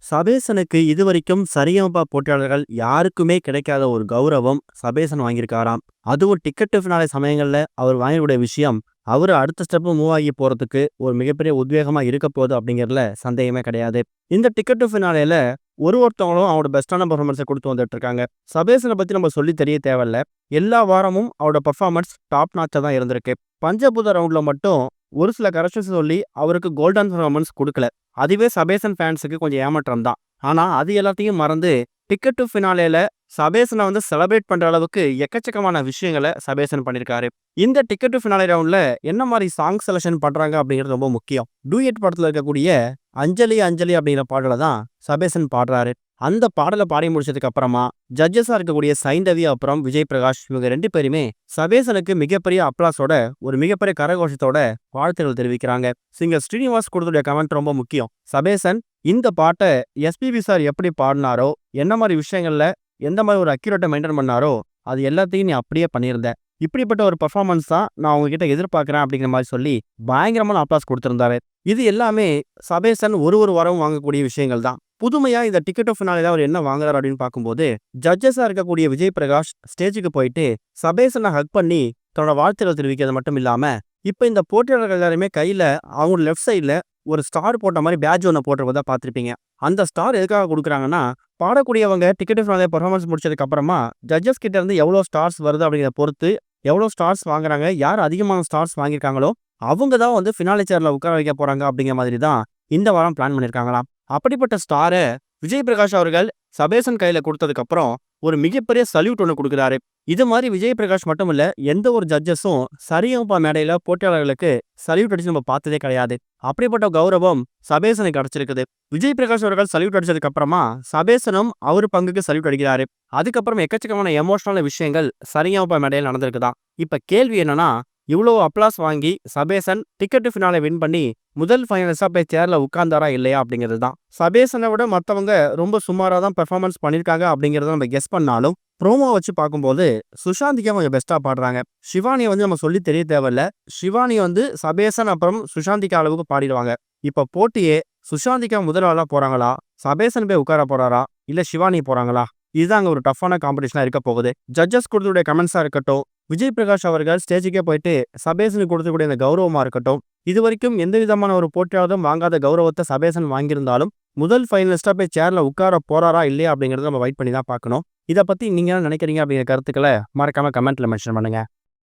சபேசனுக்கு இதுவரைக்கும் சரிகமப போட்டியாளர்கள் யாருக்குமே கிடைக்காத ஒரு கௌரவம் சபேசன் வாங்கியிருக்காராம். அதுவும் டிக்கெட் டு ஃபினாலே சமயங்கள்ல அவர் வாங்கக்கூடிய விஷயம், அவரு அடுத்த ஸ்டெப் மூவ் ஆகி போறதுக்கு ஒரு மிகப்பெரிய உத்வேகமா இருக்க போகுது அப்படிங்கிறதுல சந்தேகமே கிடையாது. இந்த டிக்கெட் டு ஃபினாலேல ஒருத்தவங்களும் அவரோட பெஸ்ட்டான பெர்ஃபார்மன்ஸை கொடுத்து வந்துட்டு இருக்காங்க. சபேசனை பத்தி நம்ம சொல்லி தெரிய தேவையில்ல. எல்லா வாரமும் அவரோட பெர்ஃபார்மன்ஸ் டாப் நாச்சா தான் இருந்திருக்கு. பஞ்சபூத ரவுண்ட்ல மட்டும் ஒரு சில கரெக்ஷன்ஸ் சொல்லி அவருக்கு கோல்டன் பெர்ஃபார்மன்ஸ் கொடுக்கல. அதுவே சபேசன் ஃபேன்ஸுக்கு கொஞ்சம் ஏமாற்றம் தான். ஆனா அது எல்லாத்தையும் மறந்து டிக்கெட் டு ஃபினாலேல சபேசனை செலிப்ரேட் பண்ற அளவுக்கு எக்கச்சக்கமான விஷயங்களை சபேசன் பண்ணியிருக்காரு. இந்த டிக்கெட் டு ஃபினாலே ரவுண்ட்ல என்ன மாதிரி சாங் செலக்ஷன் பண்றாங்க அப்படிங்கிறது ரொம்ப முக்கியம். டூயட் படத்துல இருக்கக்கூடிய அஞ்சலி அஞ்சலி அப்படிங்கிற பாடலை தான் சபேசன் பாடுறாரு. அந்த பாடலை பாடி முடிச்சதுக்கு அப்புறமா ஜட்ஜஸா இருக்கக்கூடிய சைந்தவி அப்புறம் விஜய் பிரகாஷ் இவங்க 2 பேருமே சபேசனுக்கு மிகப்பெரிய அப்ளாஸோட ஒரு மிகப்பெரிய கரகோஷத்தோட வாழ்த்துக்கள் தெரிவிக்கிறாங்க. சிங்கர் ஸ்ரீனிவாஸ் கொடுத்துடைய கமெண்ட் ரொம்ப முக்கியம். சபேசன் இந்த பாட்டை எஸ்பிபி சார் எப்படி பாடினாரோ, என்ன மாதிரி விஷயங்கள்ல எந்த மாதிரி ஒரு அக்யூரேட்டை மெயின்டைன் பண்ணாரோ அது எல்லாத்தையும் நீ அப்படியே பண்ணியிருந்த. இப்படிப்பட்ட ஒரு பர்ஃபார்மன்ஸ் தான் நான் உங்ககிட்ட எதிர்பார்க்கிறேன் அப்படிங்கிற மாதிரி சொல்லி பயங்கரமான அப்ளாஸ் கொடுத்திருந்தாரு. இது எல்லாமே சபேசன் ஒரு வாரம் வாங்கக்கூடிய விஷயங்கள் தான். புதுமையா இந்த டிக்கெட் ஆஃப் ஃபினாலே அவர் என்ன வாங்குறாரு அப்படின்னு பார்க்கும்போது, ஜட்ஜஸா இருக்கக்கூடிய விஜய் பிரகாஷ் ஸ்டேஜுக்கு போயிட்டு சபேசனை ஹக் பண்ணி தன்னோட வாழ்த்துக்கள் தெரிவிக்கிறது மட்டும் இல்லாம, இப்ப இந்த போட்டியாளர்கள் எல்லாருமே கையில அவங்க லெஃப்ட் சைட்ல ஒரு ஸ்டார் போட்ட மாதிரி பேட்ஜ் ஒன்று போட்டிருப்பதா பார்த்துருப்பீங்க. அந்த ஸ்டார் எதுக்காக கொடுக்குறாங்கன்னா, பாடக்கூடியவங்க டிக்கெட் ஆஃப் ஃபினாலே பர்ஃபார்மன்ஸ் முடிச்சதுக்கு அப்புறமா ஜட்ஜஸ் கிட்ட இருந்து எவ்வளோ ஸ்டார்ஸ் வருது அப்படிங்கிறத பொறுத்து எவ்வளோ ஸ்டார்ஸ் வாங்குறாங்க, யார் அதிகமான ஸ்டார்ஸ் வாங்கியிருக்காங்களோ அவங்க தான் ஃபினாலே சேர்ல உட்கார வைக்க போறாங்க அப்படிங்கிற மாதிரி தான் இந்த வாரம் பிளான் பண்ணியிருக்காங்களாம். அப்படிப்பட்ட ஸ்டாரை விஜய் பிரகாஷ் அவர்கள் சபேசன் கையில கொடுத்ததுக்கு அப்புறம் ஒரு மிகப்பெரிய சல்யூட் ஒன்று கொடுக்குறாரு. இது மாதிரி விஜய் பிரகாஷ் மட்டும் இல்ல, எந்த ஒரு ஜட்ஜஸும் சரிகமப மேடையில போட்டியாளர்களுக்கு சல்யூட் அடிச்சு நம்ம பார்த்ததே கிடையாது. அப்படிப்பட்ட கௌரவம் சபேசனுக்கு கிடைச்சிருக்குது. விஜய் பிரகாஷ் அவர்கள் சல்யூட் அடிச்சதுக்கு அப்புறமா சபேசனும் அவர் பங்குக்கு சல்யூட் அடிக்கிறாரு. அதுக்கப்புறம் எக்கச்சக்கமான எமோஷனல் விஷயங்கள் சரிகமப மேடையில் நடந்திருக்குதான். இப்ப கேள்வி என்னன்னா, இவ்வளோ அப்ளாஸ் வாங்கி சபேசன் டிக்கெட் ஃபினாலே வின் பண்ணி முதல் ஃபைனலிஸ்டா போய் சேர்ல உட்கார்ந்தாரா இல்லையா அப்படிங்கிறது தான். சபேசனை விட மற்றவங்க ரொம்ப சுமாராக தான் பெர்ஃபார்மன்ஸ் பண்ணியிருக்காங்க அப்படிங்கிறத நம்ம கெஸ் பண்ணாலும், ப்ரோமோ வச்சு பார்க்கும்போது சுஷாந்திக்கா கொஞ்சம் பெஸ்ட்டாக பாடுறாங்க. ஷிவானியை நம்ம சொல்லி தெரிய தேவையில்ல. ஷிவானி சபேசன் அப்புறம் சுஷாந்திக்கா அளவுக்கு பாடிடுவாங்க. இப்போ போட்டியே சுஷாந்திக்கா முதல் ஆளா போறாங்களா, சபேசன் போய் உட்கார போறாரா, இல்ல ஷிவானி போறாங்களா? இதுதான் அங்கே ஒரு டஃப்பான காம்படிஷனாக இருக்க போகுது. ஜட்ஜஸ் கொடுத்துடைய கமெண்ட்ஸாக இருக்கட்டும், விஜய் பிரகாஷ் அவர்கள் ஸ்டேஜுக்கே போயிட்டு சபேசனுக்கு கொடுத்துக்கூடிய அந்த கௌரவமாக இருக்கட்டும், இது வரைக்கும் எந்த விதமான ஒரு போட்டியாளரும் வாங்காத கௌரவத்தை சபேசன் வாங்கியிருந்தாலும் முதல் ஃபைனலிஸ்டா போய் சேர்ல உட்கார போறாரா இல்லையா அப்படிங்கறத நம்ம வெயிட் பண்ணி தான் பார்க்கணும். இதை பத்தி நீங்க என்ன நினைக்கிறீங்க அப்படிங்கிற கருத்துக்களை மறக்காம கமெண்ட்ல மென்ஷன் பண்ணுங்க.